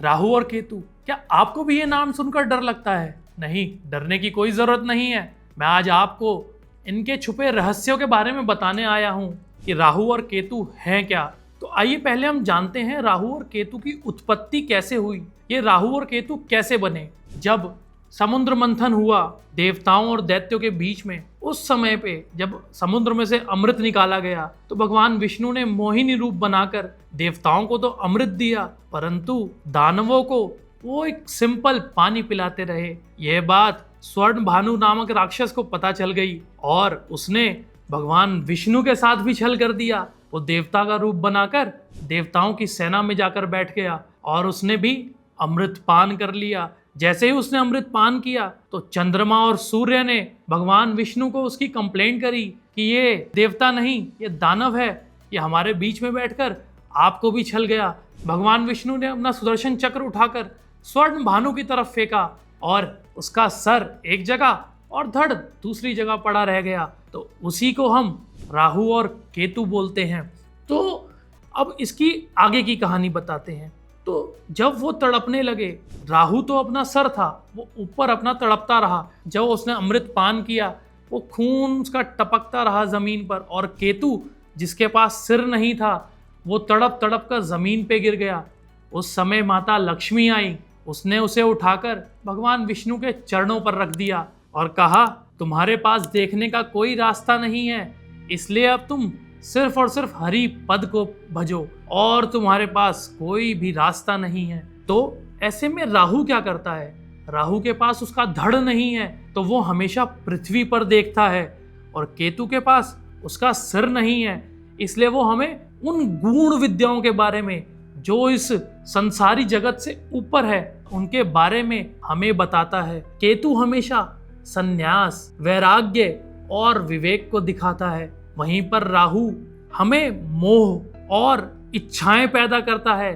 राहु और केतु, क्या आपको भी ये नाम सुनकर डर लगता है? नहीं, डरने की कोई जरूरत नहीं है। मैं आज आपको इनके छुपे रहस्यों के बारे में बताने आया हूं कि राहु और केतु हैं क्या। तो आइए पहले हम जानते हैं राहु और केतु की उत्पत्ति कैसे हुई। ये राहु और केतु कैसे बने? जब समुद्र मंथन हुआ देवताओं और दैत्यों के बीच में, उस समय पे जब समुद्र में से अमृत निकाला गया तो भगवान विष्णु ने मोहिनी रूप बनाकर देवताओं को तो अमृत दिया, परंतु दानवों को वो एक सिंपल पानी पिलाते रहे। यह बात स्वर्ण भानु नामक राक्षस को पता चल गई और उसने भगवान विष्णु के साथ भी छल कर दिया। वो देवता का रूप बनाकर देवताओं की सेना में जाकर बैठ गया और उसने भी अमृत पान कर लिया। जैसे ही उसने अमृत पान किया तो चंद्रमा और सूर्य ने भगवान विष्णु को उसकी कंप्लेंट करी कि ये देवता नहीं, ये दानव है, ये हमारे बीच में बैठकर आपको भी छल गया। भगवान विष्णु ने अपना सुदर्शन चक्र उठाकर स्वर्ण भानु की तरफ फेंका और उसका सर एक जगह और धड़ दूसरी जगह पड़ा रह गया। तो उसी को हम राहु और केतु बोलते हैं। तो अब इसकी आगे की कहानी बताते हैं। तो जब वो तड़पने लगे, राहु तो अपना सर था, वो ऊपर अपना तड़पता रहा। जब उसने अमृत पान किया वो खून उसका टपकता रहा जमीन पर, और केतु जिसके पास सिर नहीं था वो तड़प तड़प कर जमीन पे गिर गया। उस समय माता लक्ष्मी आई, उसने उसे उठाकर भगवान विष्णु के चरणों पर रख दिया और कहा, तुम्हारे पास देखने का कोई रास्ता नहीं है, इसलिए अब तुम सिर्फ और सिर्फ हरि पद को भजो और तुम्हारे पास कोई भी रास्ता नहीं है। तो ऐसे में राहु क्या करता है? राहु के पास उसका धड़ नहीं है तो वो हमेशा पृथ्वी पर देखता है, और केतु के पास उसका सिर नहीं है, इसलिए वो हमें उन गूढ़ विद्याओं के बारे में जो इस संसारी जगत से ऊपर है उनके बारे में हमें बताता है। केतु हमेशा संन्यास, वैराग्य और विवेक को दिखाता है, वहीं पर राहु हमें मोह और इच्छाएं पैदा करता है।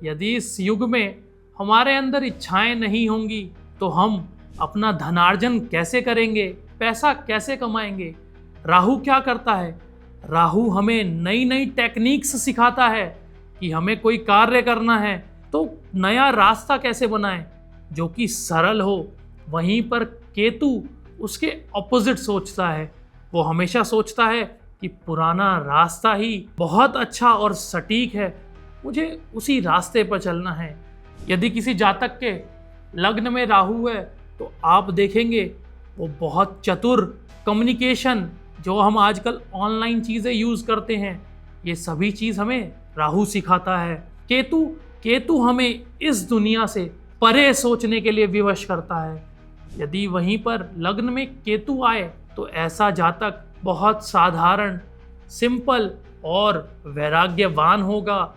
यदि इस युग में हमारे अंदर इच्छाएं नहीं होंगी तो हम अपना धनार्जन कैसे करेंगे, पैसा कैसे कमाएंगे? राहु क्या करता है? राहु हमें नई नई टेक्निक्स सिखाता है कि हमें कोई कार्य करना है तो नया रास्ता कैसे बनाएं जो कि सरल हो। वहीं पर केतु उसके ऑपोजिट सोचता है, वो हमेशा सोचता है कि पुराना रास्ता ही बहुत अच्छा और सटीक है, मुझे उसी रास्ते पर चलना है। यदि किसी जातक के लग्न में राहु है तो आप देखेंगे वो बहुत चतुर, कम्युनिकेशन, जो हम आजकल ऑनलाइन चीज़ें यूज़ करते हैं, ये सभी चीज़ हमें राहु सिखाता है। केतु हमें इस दुनिया से परे सोचने के लिए विवश करता है। यदि वहीं पर लग्न में केतु आए तो ऐसा जातक बहुत साधारण, सिंपल और वैराग्यवान होगा।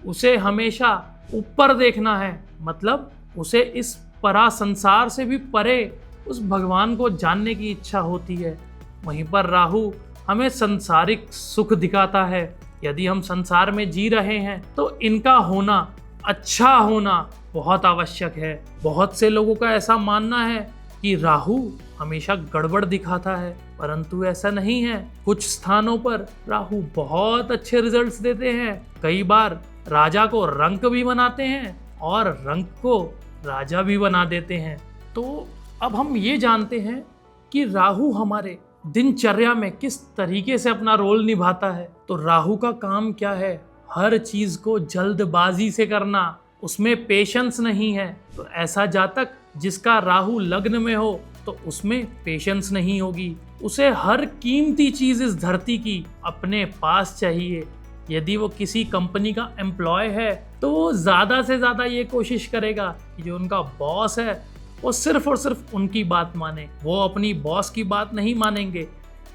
उसे हमेशा ऊपर देखना है, मतलब उसे इस परा संसार से भी परे उस भगवान को जानने की इच्छा होती है। वहीं पर राहु हमें संसारिक सुख दिखाता है। यदि हम संसार में जी रहे हैं तो इनका होना, अच्छा होना बहुत आवश्यक है। बहुत से लोगों का ऐसा मानना है कि राहु हमेशा गड़बड़ दिखाता है, परंतु ऐसा नहीं है। कुछ स्थानों पर राहु बहुत अच्छे रिजल्ट्स देते हैं। कई बार राजा को रंक भी बनाते हैं और रंक को राजा भी बना देते हैं। तो अब हम ये जानते हैं कि राहु हमारे दिनचर्या में किस तरीके से अपना रोल निभाता है। तो राहु का काम क्या है? हर चीज को जल्दबाजी से करना, उसमें पेशेंस नहीं है। तो ऐसा जातक जिसका राहु लग्न में हो तो उसमें पेशेंस नहीं होगी। उसे हर कीमती चीज इस धरती की अपने पास चाहिए। यदि वो किसी कंपनी का एम्प्लॉय है तो वो ज्यादा से ज्यादा ये कोशिश करेगा कि जो उनका बॉस है वो सिर्फ और सिर्फ उनकी बात माने, वो अपनी बॉस की बात नहीं मानेंगे।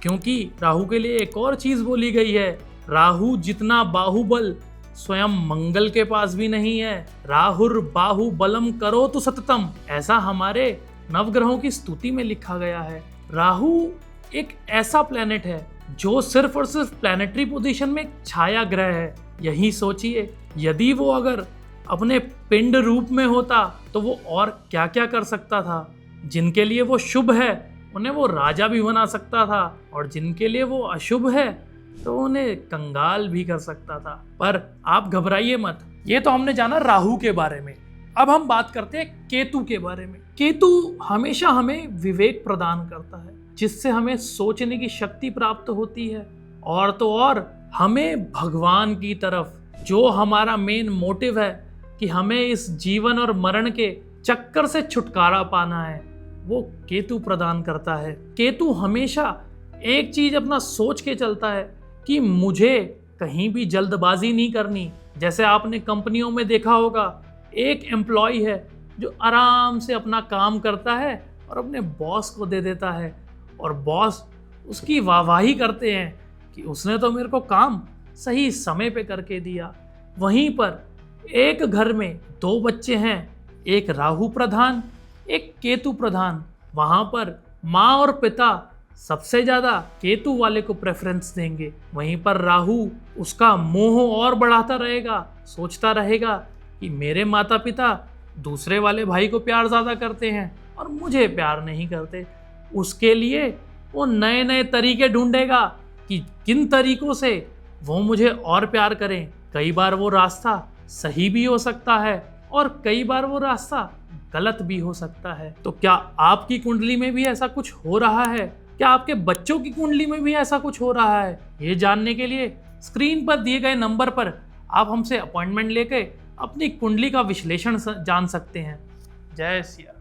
क्योंकि राहु के लिए एक और चीज बोली गई है, राहु जितना बाहुबल स्वयं मंगल के पास भी नहीं है। राहुर बाहुबलम करो तो सततम, ऐसा हमारे नवग्रहों की स्तुति में लिखा गया है। राहु एक ऐसा प्लेनेट है जो सिर्फ और सिर्फ प्लैनेटरी पोजीशन में छाया ग्रह है। यही सोचिए, यदि वो अगर अपने पिंड रूप में होता तो वो और क्या क्या कर सकता था। जिनके लिए वो शुभ है उन्हें वो राजा भी बना सकता था, और जिनके लिए वो अशुभ है तो उन्हें कंगाल भी कर सकता था। पर आप घबराइए मत, ये तो हमने जाना राहु के बारे में। अब हम बात करते हैं केतु के बारे में। केतु हमेशा हमें विवेक प्रदान करता है, जिससे हमें सोचने की शक्ति प्राप्त होती है, और तो और हमें भगवान की तरफ, जो हमारा मेन मोटिव है कि हमें इस जीवन और मरण के चक्कर से छुटकारा पाना है, वो केतु प्रदान करता है। केतु हमेशा एक चीज अपना सोच के चलता है कि मुझे कहीं भी जल्दबाजी नहीं करनी। जैसे आपने कंपनियों में देखा होगा, एक एम्प्लॉय है जो आराम से अपना काम करता है और अपने बॉस को दे देता है, और बॉस उसकी वाहवाही करते हैं कि उसने तो मेरे को काम सही समय पे करके दिया। वहीं पर एक घर में 2 बच्चे हैं, एक राहु प्रधान एक केतु प्रधान। वहां पर माँ और पिता सबसे ज्यादा केतु वाले को प्रेफरेंस देंगे, वहीं पर राहु उसका मोह और बढ़ाता रहेगा, सोचता रहेगा कि मेरे माता पिता दूसरे वाले भाई को प्यार ज़्यादा करते हैं और मुझे प्यार नहीं करते। उसके लिए वो नए नए तरीके ढूंढेगा कि किन तरीकों से वो मुझे और प्यार करें। कई बार वो रास्ता सही भी हो सकता है और कई बार वो रास्ता गलत भी हो सकता है। तो क्या आपकी कुंडली में भी ऐसा कुछ हो रहा है? क्या आपके बच्चों की कुंडली में भी ऐसा कुछ हो रहा है? ये जानने के लिए स्क्रीन पर दिए गए नंबर पर आप हमसे अपॉइंटमेंट लेके अपनी कुंडली का विश्लेषण जान सकते हैं। जय सिया।